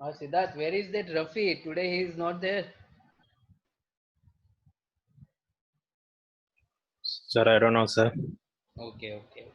Siddharth, where is that Rafi? Today he is not there. Sir, I don't know, sir. Okay, okay.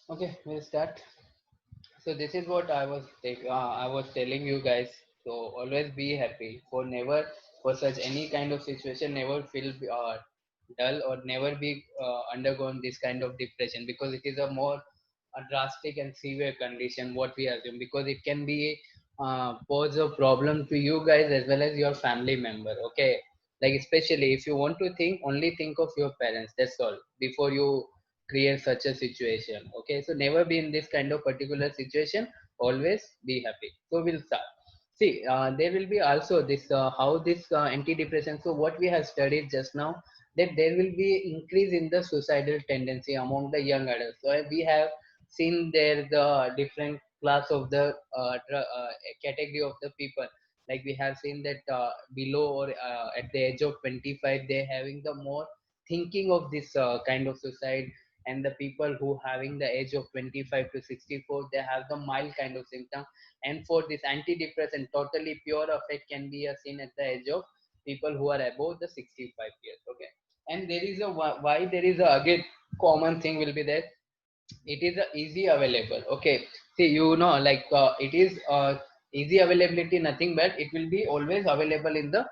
Okay, we'll start. So this is what I was telling you guys. So always be happy. For never for such any kind of situation, never feel dull or never be undergone this kind of depression because it is a more a drastic and severe condition what we assume because it can be pose a problem to you guys as well as your family member. Okay, like especially if you want to think, only think of your parents. That's all before you create such a situation. Okay, so never be in this kind of particular situation. Always be happy. So we'll start. See, there will be also this how this antidepressant. So what we have studied just now, that there will be increase in the suicidal tendency among the young adults. So we have seen there the different class of the category of the people. Like we have seen that below or at the age of 25, they having the more thinking of this kind of suicide, and the people who having the age of 25 to 64, they have the mild kind of symptom. And for this antidepressant, totally pure effect can be seen at the age of people who are above the 65 years. Okay, and there is a why there is a again common thing will be that it is easy available. Okay, see, like it is easy availability, nothing but it will be always available in the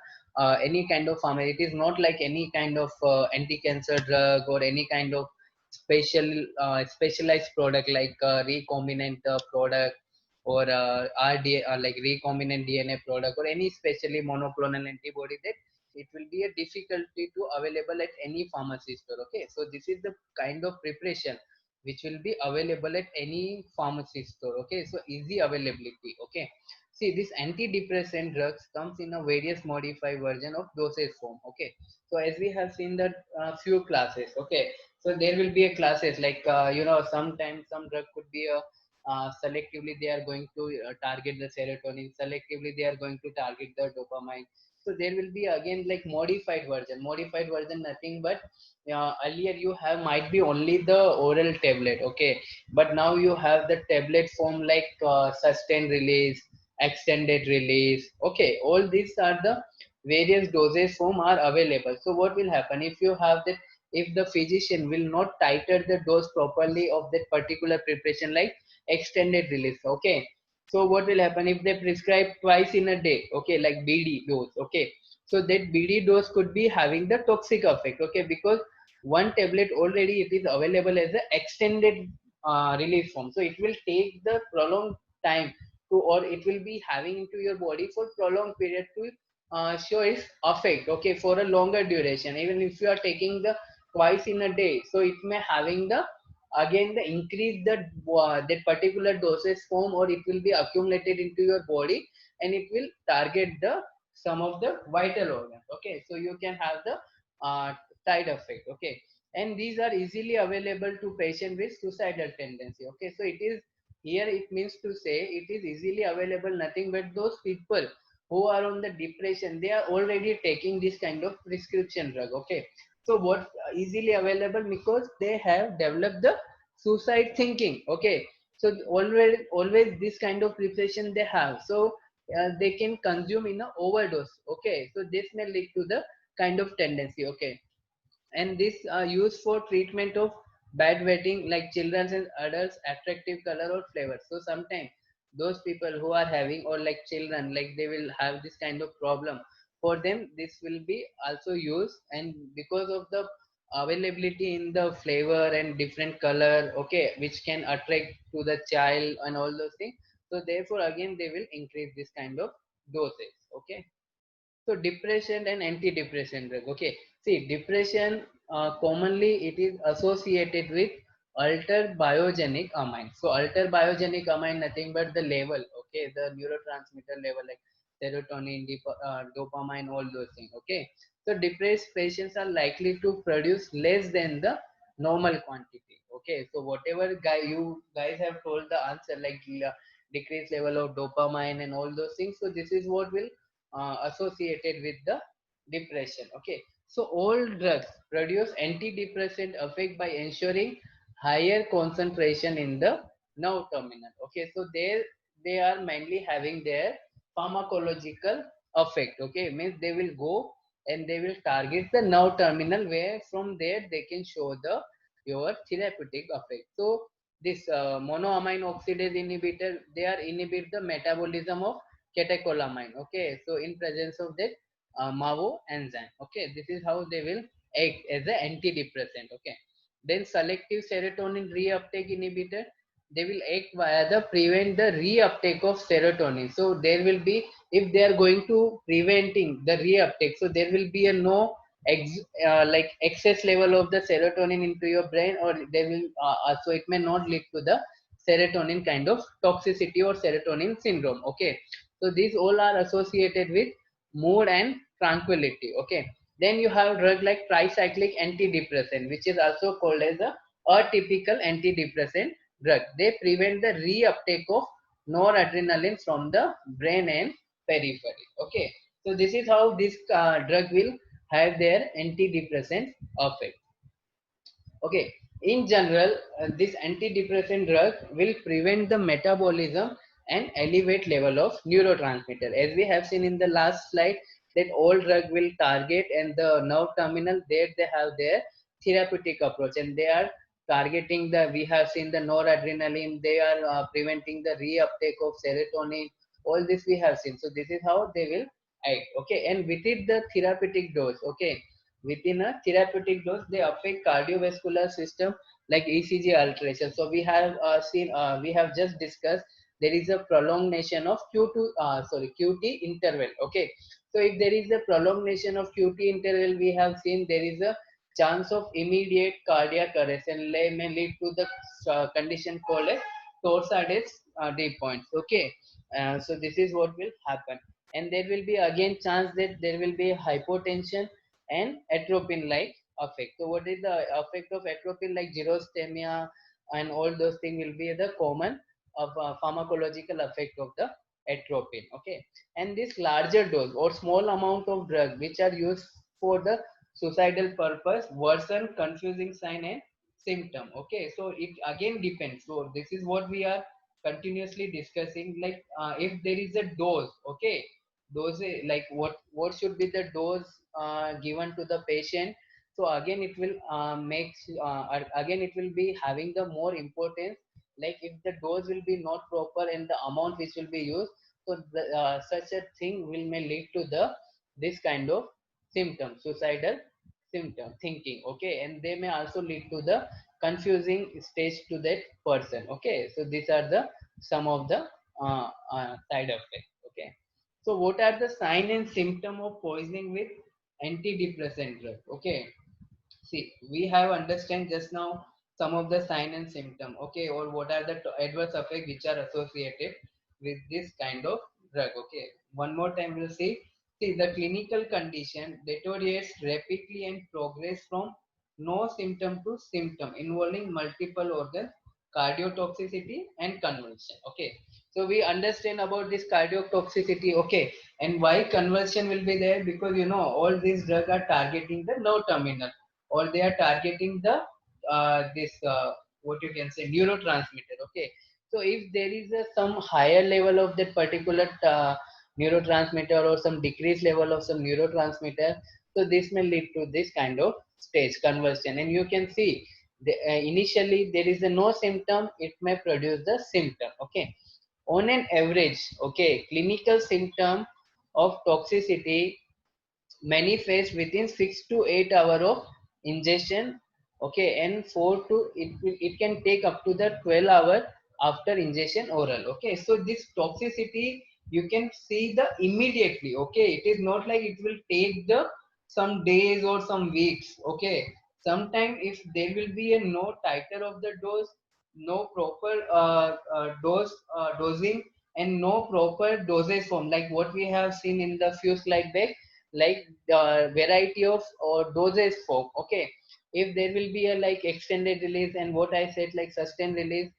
any kind of pharmacy. It is not like any kind of anti-cancer drug or any kind of specialized product like recombinant product or RDA or like recombinant DNA product or any specially monoclonal antibody, that it will be a difficulty to available at any pharmacy store. Okay, so this is the kind of preparation which will be available at any pharmacy store. Okay, so easy availability. Okay, see, this antidepressant drugs comes in a various modified version of dosage form. Okay, so as we have seen that few classes. Okay, so there will be a classes like sometimes some drug could be a selectively they are going to target the serotonin, selectively they are going to target the dopamine. So there will be again like modified version, nothing but earlier you have might be only the oral tablet. Okay, but now you have the tablet form like sustained release, extended release. Okay, all these are the various dosage form are available. So what will happen if you have that, if the physician will not titrate the dose properly of that particular preparation like extended release. Okay, so what will happen if they prescribe twice in a day? Okay, like BD dose. Okay, so that BD dose could be having the toxic effect. Okay, because one tablet already it is available as an extended release form, so it will take the prolonged time to, or it will be having into your body for prolonged period to show its effect. Okay, for a longer duration, even if you are taking the twice in a day, so it may having the again the increase that particular dosage form, or it will be accumulated into your body and it will target the some of the vital organs. Okay, so you can have the uh, side effect. Okay, and these are easily available to patient with suicidal tendency. Okay, so it is here, it means to say it is easily available, nothing but those people who are on the depression, they are already taking this kind of prescription drug. Okay, so what easily available because they have developed the suicide thinking. Okay, so always this kind of preparation they have, so they can consume in a overdose. Okay, so this may lead to the kind of tendency. Okay, and this are used for treatment of bad wedding like children and adults attractive color or flavor. So sometimes those people who are having, or like children, like they will have this kind of problem, for them this will be also used. And because of the availability in the flavor and different color, okay, which can attract to the child and all those things, so therefore again they will increase this kind of dosage. Okay, so depression and antidepressant drug. Okay, see, depression, commonly it is associated with altered biogenic amine. So altered biogenic amine, nothing but the level. Okay, the neurotransmitter level like serotonin, dopamine, all those things. Okay, so depressed patients are likely to produce less than the normal quantity. Okay, so whatever you guys have told the answer, like decreased level of dopamine and all those things. So this is what will associated with the depression. Okay, so all drugs produce antidepressant effect by ensuring higher concentration in the nerve terminal. Okay, so they are mainly having their pharmacological effect. Okay, means they will go and they will target the nerve terminal, where from there they can show the your therapeutic effect. So this monoamine oxidase inhibitor, they are inhibit the metabolism of catecholamine. Okay, so in presence of that MAO enzyme. Okay, this is how they will act as an antidepressant. Okay, then selective serotonin reuptake inhibitor, they will act via the prevent the reuptake of serotonin. So there will be, if they are going to preventing the reuptake, so there will be a no like excess level of the serotonin into your brain, or there will so it may not lead to the serotonin kind of toxicity or serotonin syndrome. Okay, so these all are associated with mood and tranquility. Okay, then you have drug like tricyclic antidepressant, which is also called as a atypical antidepressant drug. They prevent the reuptake of noradrenaline from the brain and periphery. Okay, so this is how this drug will have their antidepressant effect. Okay, in general, this antidepressant drug will prevent the metabolism and elevate level of neurotransmitter. As we have seen in the last slide, that all drug will target and the nerve terminal, there they have their therapeutic approach, and they are targeting the, we have seen the noradrenaline, they are preventing the reuptake of serotonin. All this we have seen. So this is how they will act. Okay, and within the therapeutic dose, okay, within a therapeutic dose they affect cardiovascular system like ECG alteration. So we have seen, we have just discussed, there is a prolongation of QT interval. Okay, so if there is a prolongation of QT interval, we have seen there is a chance of immediate cardiac arrest, and may lead to the condition called as torsades D points. Okay, so this is what will happen, and there will be again chance that there will be hypotension and atropine like effect. So what is the effect of atropine, like xerostomia and all those things will be the common of pharmacological effect of the atropine. Okay, and this larger dose or small amount of drug which are used for the suicidal purpose worsen confusing sign and symptom. Okay, so it again depends. So this is what we are continuously discussing, like if there is a dose. Okay, dose, like what should be the dose given to the patient. So again it will again it will be having the more importance, like if the dose will be not proper and the amount which will be used, so such a thing will may lead to the this kind of symptom, suicidal symptom thinking. Okay, and they may also lead to the confusing stage to that person. Okay, so these are the some of the side effects. Okay, so what are the sign and symptom of poisoning with antidepressant drug? Okay, see, we have understand just now some of the sign and symptom. Okay, or what are the adverse effects which are associated with this kind of drug. Okay, one more time we'll see. See, the clinical condition deteriorates rapidly and progress from no symptom to symptom, involving multiple organs, cardiotoxicity and convulsion. Okay, so we understand about this cardiotoxicity. Okay, and why convulsion will be there? Because you know all these drugs are targeting the nerve terminal, or they are targeting the this what you can say neurotransmitter. Okay, so if there is a some higher level of that particular neurotransmitter, or some decreased level of some neurotransmitter, so this may lead to this kind of stage conversion. And you can see initially there is a no symptom, it may produce the symptom. Okay, on an average, okay, clinical symptom of toxicity manifest within 6 to 8 hour of ingestion, okay, and 4 to it can take up to the 12 hour after ingestion oral, okay. So this toxicity you can see the immediately, okay. It is not like it will take the some days or some weeks, okay. Sometime if there will be a no titer of the dose, no proper dosing, and no proper dosage form, like what we have seen in the few slide back, like the variety of or dosage form, okay. If there will be a like extended release and what I said like sustained release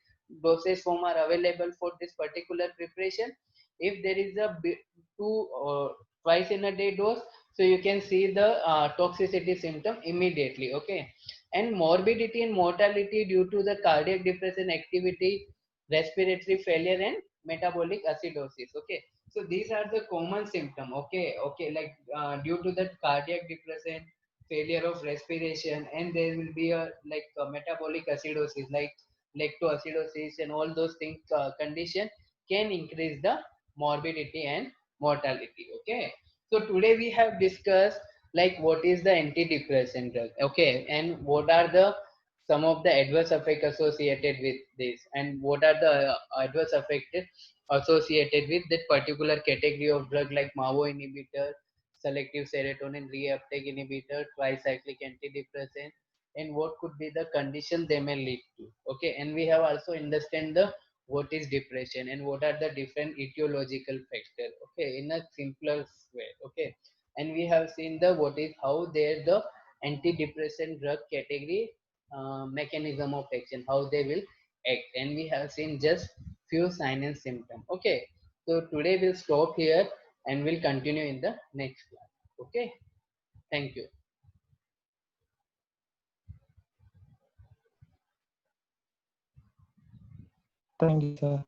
dosage form are available for this particular preparation. If there is a two twice in a day dose, so you can see the toxicity symptom immediately, okay. And morbidity and mortality due to the cardiac depression activity, respiratory failure, and metabolic acidosis, okay. So these are the common symptom, okay, okay, like due to that cardiac depression, failure of respiration, and there will be a like metabolic acidosis, like lactoacidosis, and all those things condition can increase the morbidity and mortality, okay. So today we have discussed like what is the antidepressant drug, okay, and what are the some of the adverse effects associated with this, and what are the adverse effects associated with that particular category of drug like MAO inhibitor, selective serotonin reuptake inhibitor, tricyclic antidepressant, and what could be the condition they may lead to. Okay, and we have also understand the what is depression and what are the different etiological factors. Okay, in a simpler way. Okay, and we have seen the what is how there the antidepressant drug category mechanism of action, how they will act, and we have seen just few sign and symptom. Okay, so today we'll stop here and we'll continue in the next class. Okay, thank you. Thank you, sir.